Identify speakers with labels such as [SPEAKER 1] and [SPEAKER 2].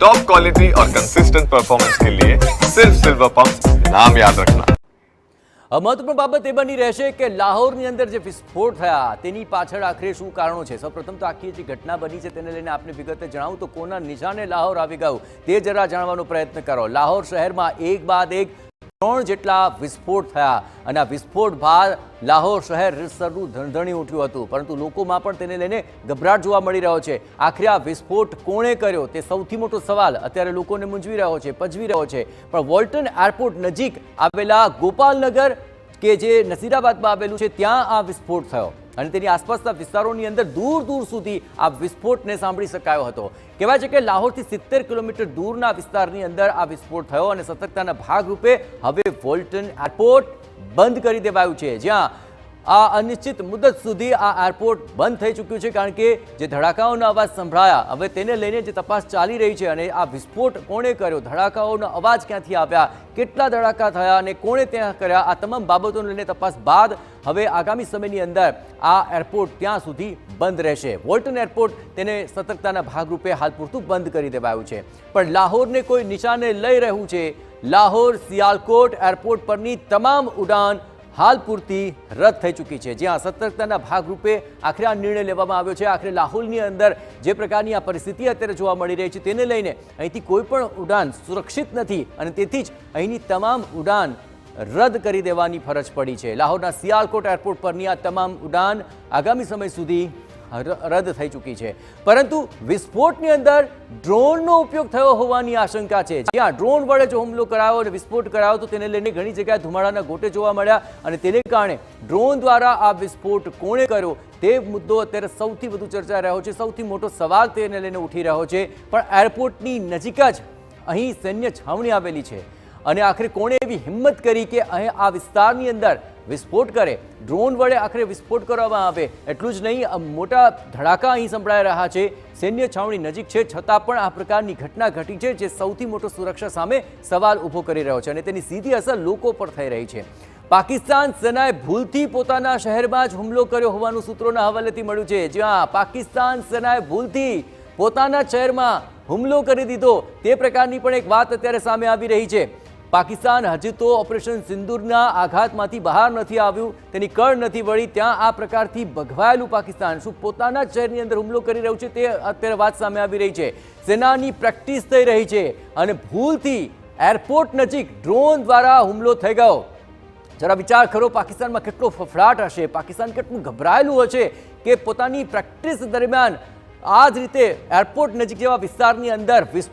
[SPEAKER 1] Top quality और consistent performance के लिए सिर्फ सिल्वर पंप नाम याद रखना।
[SPEAKER 2] મહત્વપૂર્ણ બાબત એ બની રહેશે કે લાહોરની અંદર જે વિસ્ફોટ થયા તેની પાછળ આખરે શું કારણો છે। સૌપ્રથમ તો આખી જે ઘટના બની છે તેને લઈને આપને વિગતે જણાવું તો કોના નિશાને લાહોર આવી ગયું તે જરા જાણવાનો પ્રયત્ન કરો। લાહોર શહેરમાં એક બાદ એક 3 જેટલા વિસ્ફોટ થયા અને આ વિસ્ફોટ બાદ લાહોર શહેર રીતસરનું ધણધણી ઉઠ્યું હતું, પરંતુ લોકોમાં પણ તેને લઈને ગભરાટ જોવા મળી રહ્યો છે। આખરે આ વિસ્ફોટ કોણે કર્યો તે સૌથી મોટો સવાલ અત્યારે લોકોને મૂંઝવી રહ્યો છે, પજવી રહ્યો છે। પણ વોલ્ટન એરપોર્ટ નજીક આવેલા ગોપાલનગર કે જે નસીરાબાદમાં આવેલું છે ત્યાં આ વિસ્ફોટ થયો અને તેની આસપાસના વિસ્તારોની અંદર દૂર દૂર સુધી આ વિસ્ફોટને સાંભળી શકાયો હતો। કહેવાય છે કે લાહોરથી 70 કિલોમીટર દૂરના વિસ્તારની અંદર આ વિસ્ફોટ થયો અને સતર્કતાના ભાગરૂપે હવે વોલ્ટન એરપોર્ટ બંધ કરી દેવાયું છે, જ્યાં આ અનિશ્ચિત મુદત સુધી આ એરપોર્ટ બંધ થઈ ચૂક્યું છે, કારણ કે જે ધડાકાઓના અવાજ સંભળાયા હવે તેને લઈને જે તપાસ ચાલી રહી છે અને આ વિસ્ફોટ કોણે કર્યો, ધડાકાઓનો અવાજ ક્યાંથી આવ્યા, કેટલા ધડાકા થયા અને કોણે ત્યાં કર્યા, આ તમામ બાબતોને લઈને તપાસ બાદ હવે આગામી સમયની અંદર આ એરપોર્ટ ત્યાં સુધી બંધ રહેશે। વોલ્ટન એરપોર્ટ તેને સતર્કતાના ભાગરૂપે હાલ પૂરતું બંધ કરી દેવાયું છે, પણ લાહોરને કોઈ નિશાને લઈ રહ્યું છે। લાહોર સિયાલકોટ એરપોર્ટ પરની તમામ ઉડાન હાલ પૂરતી રદ થઈ ચૂકી છે, જ્યાં સતર્કતાના ભાગરૂપે આખરે આ નિર્ણય લેવામાં આવ્યો છે। આખરે લાહોરની અંદર જે પ્રકારની આ પરિસ્થિતિ અત્યારે જોવા મળી રહી છે તેને લઈને અહીંથી કોઈ પણ ઉડાન સુરક્ષિત નથી અને તેથી જ અહીંની તમામ ઉડાન રદ કરી દેવાની ફરજ પડી છે। લાહોરના સિયાલકોટ એરપોર્ટ પરની આ તમામ ઉડાન આગામી સમય સુધી રદ થઈ ચૂકી છે, પરંતુ વિસ્ફોટની અંદર ડ્રોનનો ઉપયોગ થયો હોવાની આશંકા છે। જ્યાં ડ્રોન વડે જો હુમલો કરાયો અને વિસ્ફોટ કરાયો તો તેને લઈને ઘણી જગ્યાએ ધુમાડાના ગોટે જોવા મળ્યા અને તેને કારણે ડ્રોન દ્વારા આ વિસ્ફોટ કોણે કર્યો તે મુદ્દો અત્યારે સૌથી વધુ ચર્ચાઈ રહ્યો છે, સૌથી મોટો સવાલ તેને લઈને ઉઠી રહ્યો છે। પણ એરપોર્ટની નજીક જ અહીં સૈન્ય છાવણી આવેલી છે અને આખરે કોણે એવી હિંમત કરી કે અહીં આ વિસ્તારની અંદર વિસ્ફોટ કરે, ડ્રોન વડે આખરે વિસ્ફોટ કરવામાં આવે। એટલું જ નહીં, મોટા ધડાકા અહીં સંભળાઈ રહ્યા છે, સૈન્ય છાવણી નજીક છે, છતાં પણ આ પ્રકારની ઘટના ઘટી છે, જે સૌથી મોટો સુરક્ષા સામે સવાલ ઊભો કરી રહ્યો છે અને તેની સીધી અસર લોકો પર થઈ રહી છે। પાકિસ્તાન સેનાએ ભૂલથી પોતાના શહેરમાં જ હુમલો કર્યો હોવાનું સૂત્રોના હવાલેથી મળ્યું છે, જ્યાં પાકિસ્તાન સેનાએ ભૂલથી પોતાના શહેરમાં હુમલો કરી દીધો તે પ્રકારની પણ એક વાત અત્યારે સામે આવી રહી છે। પાકિસ્તાન હજી તો ઓપરેશન સિંદૂરના આઘાતમાંથી બહાર નથી આવ્યું, તેની કળ નથી વળી, ત્યાં આ પ્રકારથી ભગવાયેલું પાકિસ્તાન શું પોતાના શહેરની અંદર હુમલો કરી રહ્યું છે તે અત્યારે વાત સામે આવી રહી છે। સેનાની પ્રેક્ટિસ થઈ રહી છે અને ભૂલથી એરપોર્ટ નજીક ડ્રોન દ્વારા હુમલો થઈ ગયો। જરા વિચાર કરો, પાકિસ્તાનમાં કેટલો ફફડાટ હશે, પાકિસ્તાન કેટલું ગભરાયેલું હશે કે પોતાની પ્રેક્ટિસ દરમિયાન આ જ રીતે એરપોર્ટ નજીક જેવા વિસ્તારની અંદર વિસ્ફોટ